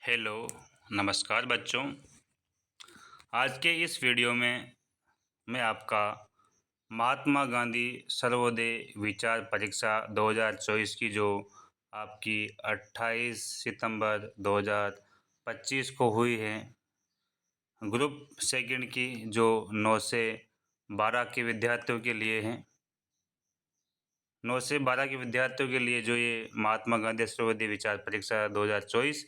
Hello, नमस्कार बच्चों। आज के इस वीडियो में मैं आपका महात्मा गांधी सर्वोदय विचार परीक्षा 2024 की जो आपकी 28 सितंबर 2025 को हुई है, ग्रुप सेकंड की, जो 9 से 12 के विद्यार्थियों के लिए हैं। 9 से 12 के विद्यार्थियों के लिए जो ये महात्मा गांधी सर्वोदय विचार परीक्षा 2024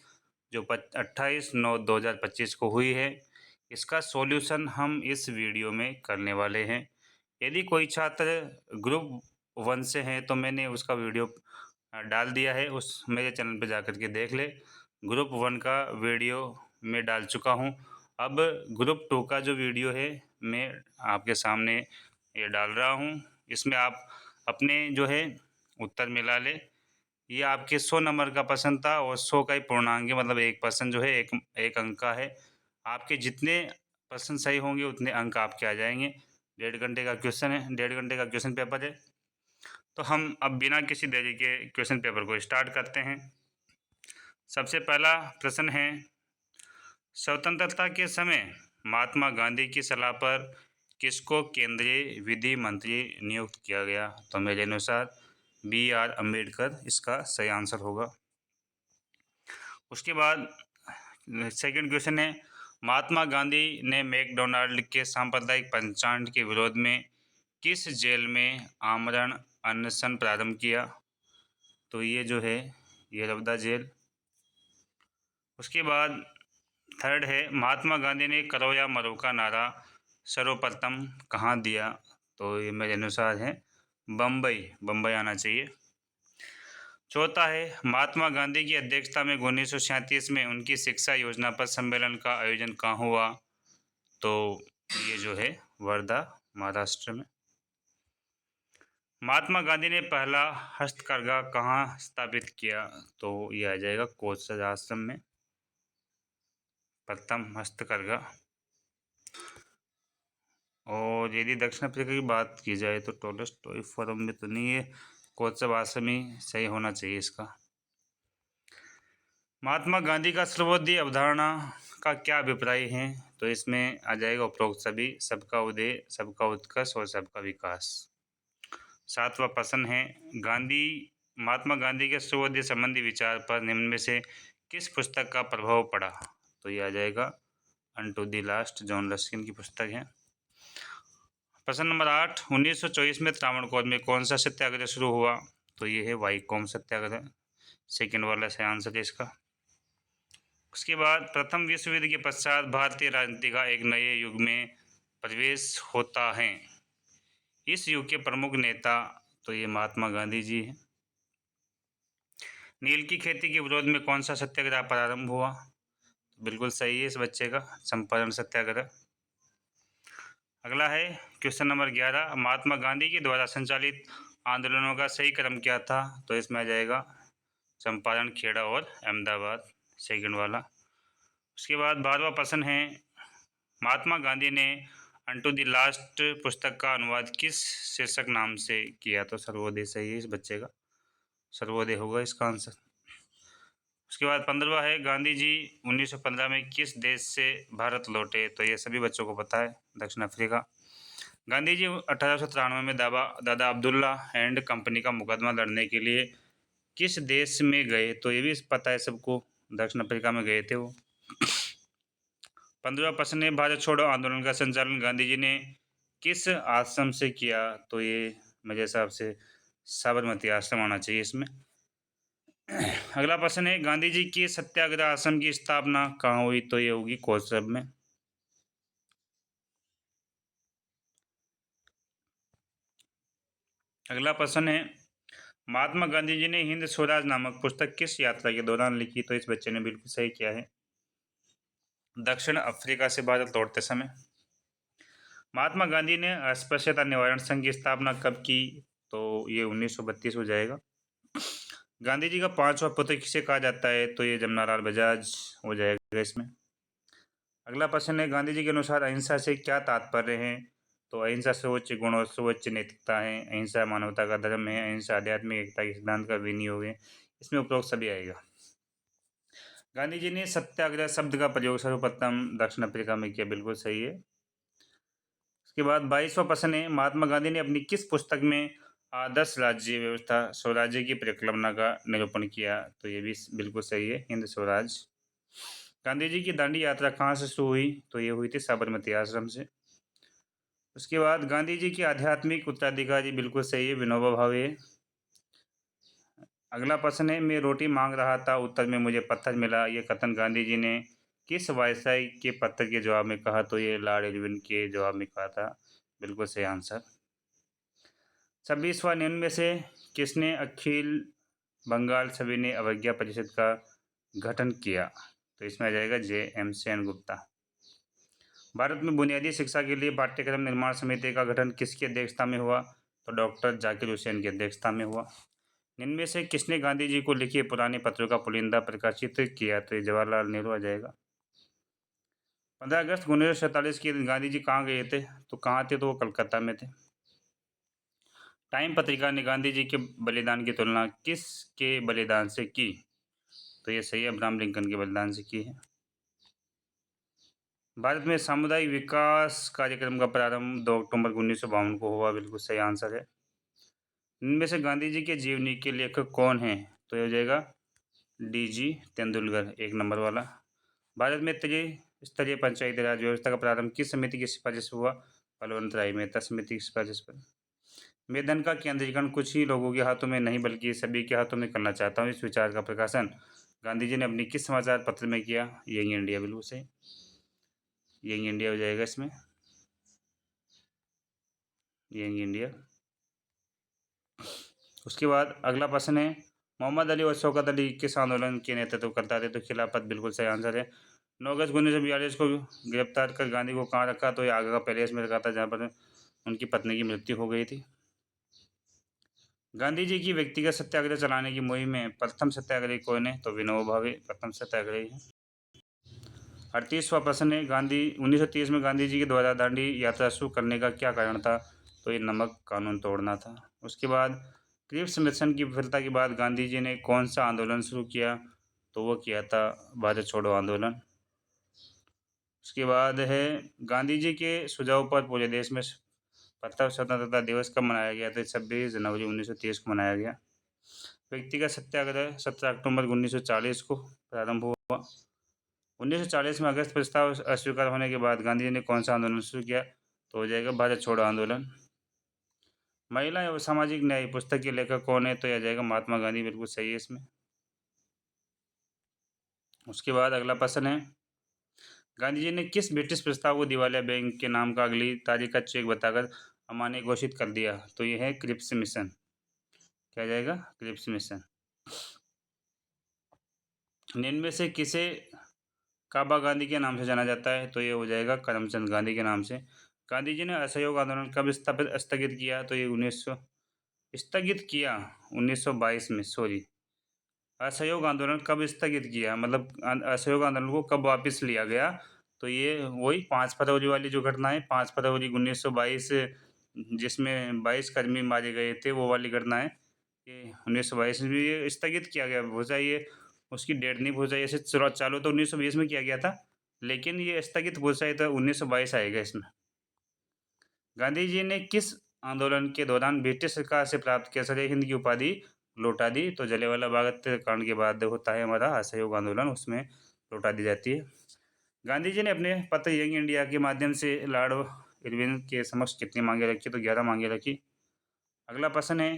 जो 28/9/2025 को हुई है, इसका सॉल्यूशन हम इस वीडियो में करने वाले हैं। यदि कोई छात्र ग्रुप 1 से हैं तो मैंने उसका वीडियो डाल दिया है, उस मेरे चैनल पे जाकर के देख ले। ग्रुप 1 का वीडियो मैं डाल चुका हूँ। अब ग्रुप 2 का जो वीडियो है मैं आपके सामने ये डाल रहा हूँ। इसमें आप अपने जो है उत्तर मिला ले। ये आपके 100 नंबर का प्रश्न था और 100 का ही पूर्णांक है, मतलब 1% जो है एक अंक का है। आपके जितने प्रश्न सही होंगे उतने अंक आपके आ जाएंगे। 1.5 घंटे का क्वेश्चन है, 1.5 घंटे का क्वेश्चन पेपर है। तो हम अब बिना किसी देरी के क्वेश्चन पेपर को स्टार्ट करते हैं। सबसे पहला प्रश्न है, स्वतंत्रता के समय महात्मा गांधी की सलाह पर किसको केंद्रीय विधि मंत्री नियुक्त किया गया? तो मेरे अनुसार B.R. अम्बेडकर इसका सही आंसर होगा। उसके बाद सेकंड क्वेश्चन है, महात्मा गांधी ने मैकडोनाल्ड के सांप्रदायिक पंचांग के विरोध में किस जेल में आमरण अनशन प्रारंभ किया? तो ये जो है ये रवदा जेल। उसके बाद थर्ड है, महात्मा गांधी ने करो या मरो का नारा सर्वप्रथम कहाँ दिया? तो ये मेरे अनुसार है बम्बई आना चाहिए। चौथा है, महात्मा गांधी की अध्यक्षता में 1937 में उनकी शिक्षा योजना पर सम्मेलन का आयोजन कहाँ हुआ? तो ये जो है वर्धा, महाराष्ट्र में। महात्मा गांधी ने पहला हस्तकरघा कहाँ स्थापित किया? तो ये आ जाएगा कोच आश्रम में, प्रथम हस्तकरघा। और यदि दक्षिण अफ्रीका की बात की जाए तो टोलस्टॉय फोरम में तो नहीं है, कोचब आश्रम ही सही होना चाहिए इसका। महात्मा गांधी का सर्वोदय अवधारणा का क्या अभिप्राय है? तो इसमें आ जाएगा उपरोक्त सभी, सबका उदय, सबका उत्कर्ष और सबका विकास। सातवां प्रश्न है, महात्मा गांधी के सर्वोदय संबंधी विचार पर निम्न में से किस पुस्तक का प्रभाव पड़ा? तो ये आ जाएगा unto the last, John Ruskin की पुस्तक है। प्रश्न नंबर 8, 1924 में त्रावणकोर में कौन सा सत्याग्रह शुरू हुआ? तो ये है वाईकोम सत्याग्रह, सेकेंड वाला सही आंसर है इसका। उसके बाद प्रथम विश्व युद्ध के पश्चात भारतीय राजनीति का एक नए युग में प्रवेश होता है। इस युग के प्रमुख नेता, तो ये महात्मा गांधी जी हैं। नील की खेती के विरोध में कौन सा सत्याग्रह प्रारंभ हुआ? बिल्कुल सही है इस बच्चे का, चंपारण सत्याग्रह। अगला है क्वेश्चन नंबर 11, महात्मा गांधी के द्वारा संचालित आंदोलनों का सही क्रम क्या था? तो इसमें आ जाएगा चंपारण, खेड़ा और अहमदाबाद, सेकंड वाला। उसके बाद 12वां प्रश्न है, महात्मा गांधी ने अनटू द लास्ट पुस्तक का अनुवाद किस शीर्षक नाम से किया? तो सर्वोदय सही है इस बच्चे का, सर्वोदय होगा इसका आंसर। उसके बाद 15वां है, गांधी जी 1915 में किस देश से भारत लौटे? तो ये सभी बच्चों को पता है, दक्षिण अफ्रीका। गांधी जी 1893 में दादा अब्दुल्ला एंड कंपनी का मुकदमा लड़ने के लिए किस देश में गए? तो ये भी पता है सबको, दक्षिण अफ्रीका में गए थे वो। 15वां प्रश्न है, भारत छोड़ो आंदोलन का संचालन गांधी जी ने किस आश्रम से किया? तो ये मेरे हिसाब से साबरमती आश्रम आना चाहिए इसमें। अगला प्रश्न है, गांधी जी की सत्याग्रह आश्रम की स्थापना कहाँ हुई? तो ये होगी कोचरब में। अगला प्रश्न है, महात्मा गांधी जी ने हिंद स्वराज नामक पुस्तक किस यात्रा के दौरान लिखी? तो इस बच्चे ने बिल्कुल सही किया है, दक्षिण अफ्रीका से भारत लौटते समय। महात्मा गांधी ने अस्पृश्यता निवारण संघ की स्थापना कब की? तो ये 1932 हो जाएगा। गांधी जी का 5वां पुत्र किसे कहा जाता है? तो ये जमनालाल बजाज हो जाएगा इसमें। अगला प्रश्न है, गांधी जी के अनुसार अहिंसा से क्या तात्पर्य है? तो अहिंसा सर्वोच्च गुण और सर्वोच्च नैतिकता है, अहिंसा मानवता का धर्म है, अहिंसा आध्यात्मिक एकता के सिद्धांत का विनियोग है। इसमें उपरोक्त सभी आएगा। गांधी जी ने सत्याग्रह शब्द का प्रयोग सर्वप्रथम दक्षिण अफ्रीका में किया, बिल्कुल सही है। उसके बाद 22वां प्रश्न है, महात्मा गांधी ने अपनी किस पुस्तक में आदर्श राज्य व्यवस्था स्वराज्य की परिकल्पना का निरूपण किया? तो ये भी बिल्कुल सही है, हिंद स्वराज। गांधी जी की दांडी यात्रा कहाँ से शुरू हुई? तो ये हुई थी साबरमती आश्रम से। उसके बाद गांधी जी की आध्यात्मिक उत्तराधिकारी, बिल्कुल सही है, विनोबा भावे। अगला प्रश्न है, मैं रोटी मांग रहा था, उत्तर में मुझे पत्थर मिला, ये कथन गांधी जी ने किस वायसराय के पत्र के जवाब में कहा? तो ये लॉर्ड इरविन के जवाब में कहा था, बिल्कुल सही आंसर। 26वां, निम्न में से किसने अखिल बंगाल सविनय अवज्ञा परिषद का गठन किया? तो इसमें आ जाएगा J.M. सेनगुप्ता। भारत में बुनियादी शिक्षा के लिए पाठ्यक्रम निर्माण समिति का गठन किसकी अध्यक्षता में हुआ? तो डॉक्टर जाकिर हुसैन की अध्यक्षता में हुआ। इनमें से किसने गांधी जी को लिखे पुराने पत्रों का पुलिंदा प्रकाशित किया? तो ये जवाहरलाल नेहरू आ जाएगा। 15 अगस्त 1947 के दिन गांधी जी कहाँ गए थे? तो कहाँ थे? तो वो कलकत्ता में थे। टाइम पत्रिका ने गांधी जी के बलिदान की तुलना किसके बलिदान से की? तो ये सही है, अब्राहम लिंकन के बलिदान से की है। भारत में सामुदायिक विकास कार्यक्रम का प्रारंभ 2 अक्टूबर 1952 को हुआ, बिल्कुल सही आंसर है। इनमें से गांधी जी के जीवनी के लेखक कौन हैं? तो ये हो जाएगा D.G. तेंदुलकर, 1 नंबर वाला। भारत में त्रिस्तरीय पंचायती राज व्यवस्था का प्रारंभ किस समिति की सिफारिश हुआ? बलवंत राय मेहता समिति की सिफारिश पर। मैं धन का केंद्रीकरण कुछ ही लोगों के हाथों में नहीं बल्कि सभी के हाथों में करना चाहता हूँ, इस विचार का प्रकाशन गांधी जी ने अपनी किस समाचार पत्र में किया? यंग इंडिया, बिल्कुल सही, यंग इंडिया हो जाएगा इसमें, यंग इंडिया। उसके बाद अगला प्रश्न है, मोहम्मद अली और शौकत अली किस आंदोलन के नेतृत्व करता थे? तो खिलाफत, बिल्कुल सही आंसर है। 9 अगस्त 1942 को गिरफ्तार कर गांधी को कहाँ रखा? तो ये आगरा का पैलेस में रखा था, जहाँ पर उनकी पत्नी की मृत्यु हो गई थी। गांधी जी की व्यक्तिगत सत्याग्रह चलाने की मुहिम में प्रथम सत्याग्रही कौन है? तो विनोबा भावे प्रथम सत्याग्रही है। 38वां प्रश्न है, गांधी 1930 में गांधी जी के द्वारा दांडी यात्रा शुरू करने का क्या कारण था? तो ये नमक कानून तोड़ना था। उसके बाद क्रिप्स मिशन की विफलता के बाद गांधी जी ने कौन सा आंदोलन शुरू किया? तो वो किया था भारत छोड़ो आंदोलन। उसके बाद है, गांधी जी के सुझाव पर पूरे देश में प्रथम स्वतंत्रता दिवस कब मनाया गया? तो 26 जनवरी 1930 को मनाया गया। व्यक्तिगत सत्याग्रह 17 अक्टूबर 1940 को प्रारंभ हुआ। 1940 में अगस्त प्रस्ताव अस्वीकार होने के बाद गांधी जी ने कौन सा आंदोलन शुरू किया? तो हो जाएगा भारत छोड़ो आंदोलन। महिला एवं सामाजिक न्याय पुस्तक के लेखक कौन है? तो यह जाएगा महात्मा गांधी, बिल्कुल सही है इसमें। उसके बाद अगला प्रश्न है, गांधी जी ने किस ब्रिटिश प्रस्ताव को दिवालिया बैंक के नाम का अगली तारीख का चेक बताकर अमान्य घोषित कर दिया? तो यह है क्रिप्स मिशन। क्या जाएगा? Cripps mission. निम्न में से किसे काबा गांधी के नाम से जाना जाता है? तो ये हो जाएगा करमचंद गांधी के नाम से। गांधी जी ने असहयोग आंदोलन कब स्थगित किया? तो ये 1900 स्थगित किया 1922 में, सॉरी, असहयोग आंदोलन कब स्थगित किया, मतलब असहयोग आंदोलन को कब वापस लिया गया? तो ये वही 5 फरवरी वाली जो घटना है, 5 फरवरी 1922, जिसमें 22 कर्मी मारे गए थे, वो वाली घटना है। ये 1922 में ये स्थगित किया गया, भूसा ये उसकी डेट नहीं भूसा, ऐसे चालू तो 1920 में किया गया था, लेकिन ये स्थगित भूसा तो 1922 आएगा इसमें। गांधी जी ने किस आंदोलन के दौरान ब्रिटिश सरकार से प्राप्त किया सर हिंद की उपाधि लौटा दी? तो जलियांवाला बाग हत्याकांड के बाद होता है हमारा असहयोग आंदोलन, उसमें लौटा दी जाती है। गांधी जी ने अपने पत्र यंग इंडिया के माध्यम से लॉर्ड इरविन के समक्ष कितनी मांगे रखी? तो 11 मांगे रखी। अगला प्रश्न है,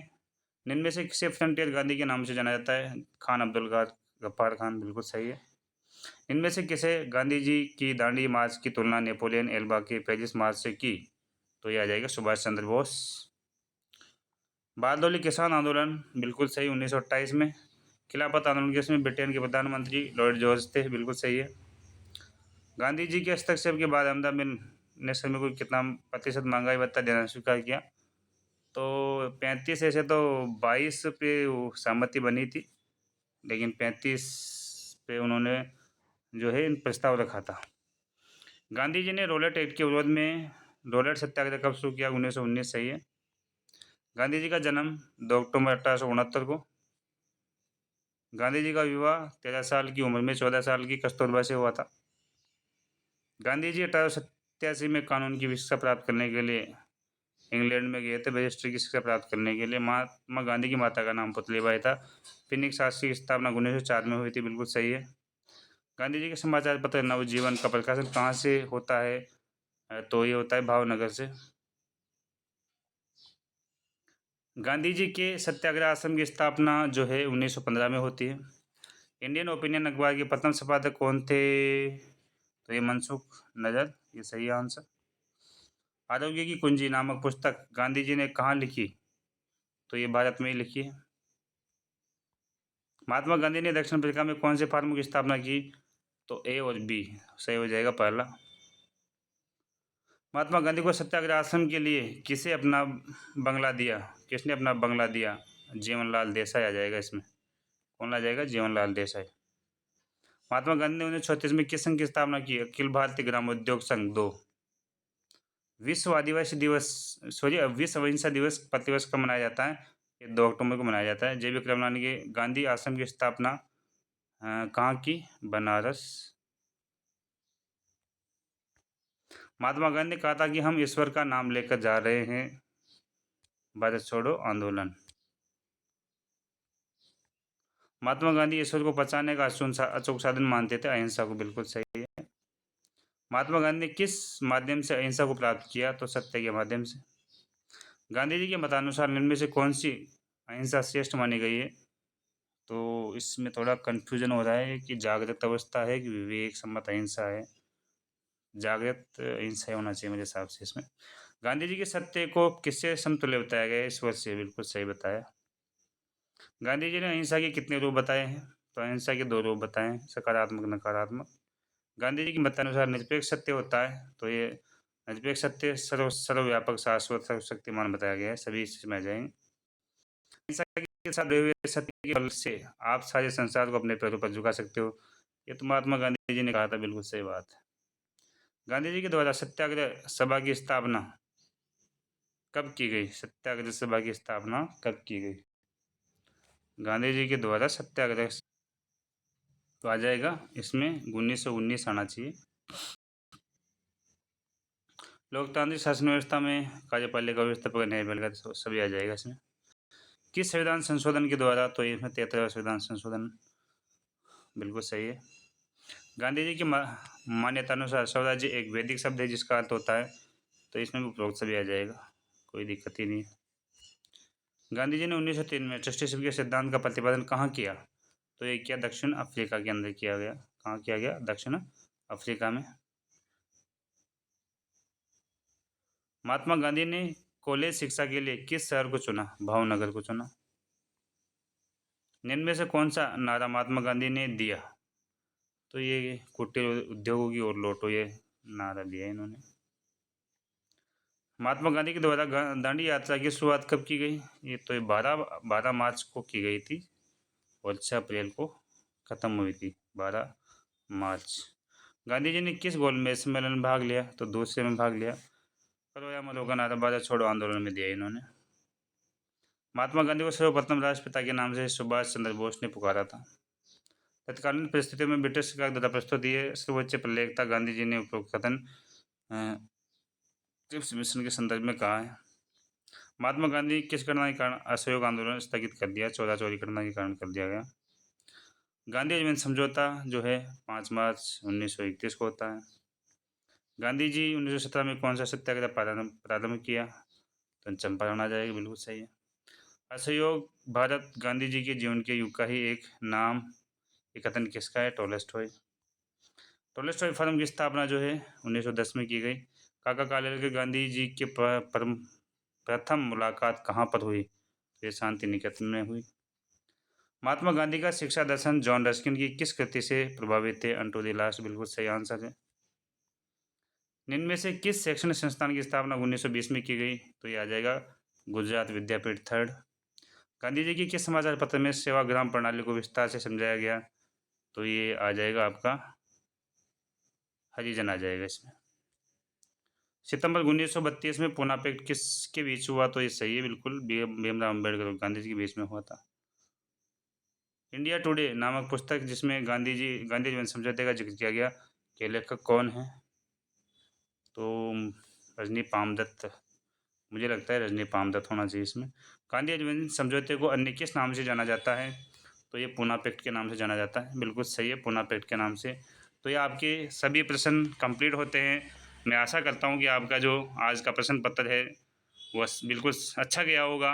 निम्न में से किसे फ्रंटियर गांधी के नाम से जाना जाता है? खान अब्दुल गफ्फार खान, बिल्कुल सही है। इनमें से किसे गांधी जी की दांडी मार्च की तुलना नेपोलियन एल्बा के पेरिस मार्च से की? तो यह आ जाएगा सुभाष चंद्र बोस। बारदौली किसान आंदोलन, बिल्कुल सही, 1928 में। खिलाफत आंदोलन के इसमें ब्रिटेन के प्रधानमंत्री लॉर्ड जॉर्ज थे, बिल्कुल सही है। गांधी जी के हस्तक्षेप के बाद अहमदाबाद ने श्रमिकों को कितना प्रतिशत महंगाई भत्ता देना स्वीकार किया? तो 35, ऐसे तो 22 पे वो सहमति बनी थी, लेकिन 35 पे उन्होंने जो है प्रस्ताव रखा था। गांधी जी ने रोलेट एक्ट के विरोध में रोलेट सत्याग्रह कब शुरू किया? 1919, सही है। गांधी जी का जन्म 2 अक्टूबर 1869 को। गांधी जी का विवाह 13 साल की उम्र में 14 साल की कस्तूरबा से हुआ था। गांधी जी 1887 में कानून की शिक्षा प्राप्त करने के लिए इंग्लैंड में गए थे। बैरिस्ट्री की शिक्षा प्राप्त करने के लिए। महात्मा गांधी की माता का नाम पुतलीबाई था। फिनिक्स शास्त्री की स्थापना 1904 में हुई थी। बिल्कुल सही है। गांधी जी के समाचार पत्र नवजीवन का प्रकाशन कहाँ से होता है? तो ये होता है भावनगर से। गांधी जी के सत्याग्रह आश्रम की स्थापना जो है 1915 में होती है। इंडियन ओपिनियन अखबार के प्रथम संपादक कौन थे? तो ये मनसुख नजर, ये सही है आंसर। आरोग्य की कुंजी नामक पुस्तक गांधी जी ने कहाँ लिखी? तो ये भारत में ही लिखी है। महात्मा गांधी ने दक्षिण अफ्रीका में कौन से फार्मों की स्थापना की? तो ए और बी सही हो जाएगा पहला। महात्मा गांधी को सत्याग्रह आश्रम के लिए किसे अपना बंगला दिया? किसने अपना बंगला दिया? जीवनलाल देसाई आ जाएगा इसमें। कौन आ जाएगा? जीवनलाल देसाई। महात्मा गांधी ने 1936 में किस संघ की स्थापना की? अखिल भारतीय ग्रामोद्योग संघ 2। विश्व आदिवासी दिवस, सॉरी, विश्व अहिंसा दिवस प्रतिवर्ष कब मनाया जाता है? ये 2 अक्टूबर को मनाया जाता है। JB कृपलानी के गांधी आश्रम की स्थापना कहाँ की? बनारस। महात्मा गांधी ने कहा था कि हम ईश्वर का नाम लेकर जा रहे हैं। भारत छोड़ो आंदोलन। महात्मा गांधी ईश्वर को बचाने का अचूक साधन मानते थे अहिंसा को। बिल्कुल सही है। महात्मा गांधी ने किस माध्यम से अहिंसा को प्राप्त किया? तो सत्य के माध्यम से। गांधी जी के मतानुसार निम्न में से कौन सी अहिंसा श्रेष्ठ मानी गई है? तो इसमें थोड़ा कन्फ्यूजन हो रहा है कि जागृत अवस्था है कि विवेक सम्मत अहिंसा है। जागृत अहिंसा होना चाहिए मेरे हिसाब से इसमें। गांधी जी के सत्य को किससे समतुल्य बताया गया है? ईश्वर से। बिल्कुल सही बताया। गांधी जी ने अहिंसा के कितने रूप बताए हैं? तो अहिंसा के 2 रूप बताए हैं, सकारात्मक नकारात्मक। गांधी जी के मतानुसार निरपेक्ष सत्य होता है। तो ये निरपेक्ष सत्य सर्वव्यापक शाश्वत सर्वशक्तिमान बताया गया है। सभी इसमें आ जाएंगे। अहिंसा के साथ जुड़े हुए सत्य के बल से आप सारे संसार को अपने पैरों पर झुका सकते हो। ये तो महात्मा गांधी जी ने कहा था। बिल्कुल सही बात है। गांधी जी के द्वारा सत्याग्रह सभा की स्थापना कब की गई? सत्याग्रह सभा की स्थापना कब की गई? गांधी जी के द्वारा सत्याग्रह, तो आ जाएगा इसमें 1919 आना चाहिए। लोकतांत्रिक शासन व्यवस्था में कार्यपालिका व्यवस्थापक न्यायपालिका सभी आ जाएगा इसमें। किस संविधान संशोधन के द्वारा? तो इसमें 73वां संविधान संशोधन। बिल्कुल सही है। गांधी जी की मान्यतानुसार स्वराज्य एक वैदिक शब्द है जिसका अर्थ होता है। तो इसमें भी उपरोक्त सभी आ जाएगा, कोई दिक्कत ही नहीं है। गांधी जी ने 1903 में ट्रस्टीशिप के सिद्धांत का प्रतिपादन कहाँ किया? तो ये किया दक्षिण अफ्रीका के अंदर किया गया। कहाँ किया गया? दक्षिण अफ्रीका में। महात्मा गांधी ने कॉलेज शिक्षा के लिए किस शहर को चुना? भावनगर को चुना। निम्न में से कौन सा नारा महात्मा गांधी ने दिया? तो ये कुटीर उद्योगों की ओर लौटो, ये नारा दिया इन्होंने। महात्मा गांधी के द्वारा दांडी यात्रा की शुरुआत कब की गई? ये तो ये 12 मार्च को की गई थी और 6 अप्रैल को खत्म हुई थी। 12 मार्च। गांधी जी ने किस गोलमेज सम्मेलन में भाग लिया? तो दूसरे में भाग लिया। करो या मरो का नारा भारत छोड़ो आंदोलन में दिया इन्होंने। महात्मा गांधी को सर्वप्रथम राष्ट्रपिता के नाम से सुभाष चंद्र बोस ने पुकारा था। तत्कालीन परिस्थितियों में ब्रिटिश सरकार द्वारा प्रस्तुत ये सर्वोच्च प्रलेखता गांधी जी ने उपरोक्त कथन क्रिप्स मिशन के संदर्भ में कहा है। महात्मा गांधी किस घटना के कारण असहयोग आंदोलन स्थगित कर दिया? चौरा चौरी घटना के कारण कर दिया गया। गांधी अजमेर समझौता जो है 5 मार्च 1931 को होता है। गांधी जी 1917 में कौन सा सत्याग्रह प्रारंभ किया? तो चंपारण आ जाएगा। बिल्कुल सही है। असहयोग भारत गांधी जी के जीवन के युग का ही एक नाम, ये कथन किसका है? टॉलस्टॉय। टॉलस्टॉय फर्म की स्थापना जो है 1910 में की गई। काका कालेलकर के गांधी जी के प्रथम मुलाकात कहाँ पर हुई? ये शांति निकेतन में हुई। महात्मा गांधी का शिक्षा दर्शन जॉन रस्किन की किस कृति से प्रभावित थे? Unto the last. बिल्कुल सही आंसर है। निम्न में से किस शैक्षणिक संस्थान की स्थापना 1920 में की गई? तो ये आ जाएगा गुजरात विद्यापीठ 3rd। गांधी जी की किस समाचार पत्र में सेवाग्राम प्रणाली को विस्तार से समझाया गया? तो ये आ जाएगा आपका हरिजन आ जाएगा इसमें। सितंबर 1932 में पूना पैक्ट किसके बीच हुआ? तो ये सही है बिल्कुल, भीमराव अम्बेडकर और गांधी जी के बीच में हुआ था। इंडिया टुडे नामक पुस्तक जिसमें गांधी जीवन समझौते का जिक्र किया गया कि लेखक कौन है, तो रजनी पामदत्त, मुझे लगता है रजनी पामदत्त होना चाहिए इसमें। गांधी जीवन समझौते को अन्य किस नाम से जाना जाता है, तो ये पूना पैक्ट के नाम से जाना जाता है। बिल्कुल सही है, पूना पैक्ट के नाम से। तो ये आपके सभी प्रश्न कंप्लीट होते हैं। मैं आशा करता हूँ कि आपका जो आज का प्रश्न पत्र है वह बिल्कुल अच्छा गया होगा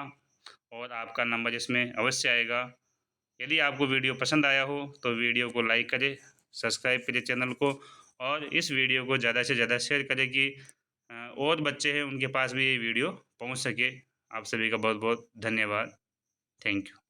और आपका नंबर इसमें अवश्य आएगा। यदि आपको वीडियो पसंद आया हो तो वीडियो को लाइक करें, सब्सक्राइब करें चैनल को और इस वीडियो को ज़्यादा से ज़्यादा शेयर करें कि और बच्चे हैं उनके पास भी ये वीडियो पहुंच सके। आप सभी का बहुत बहुत धन्यवाद। Thank you.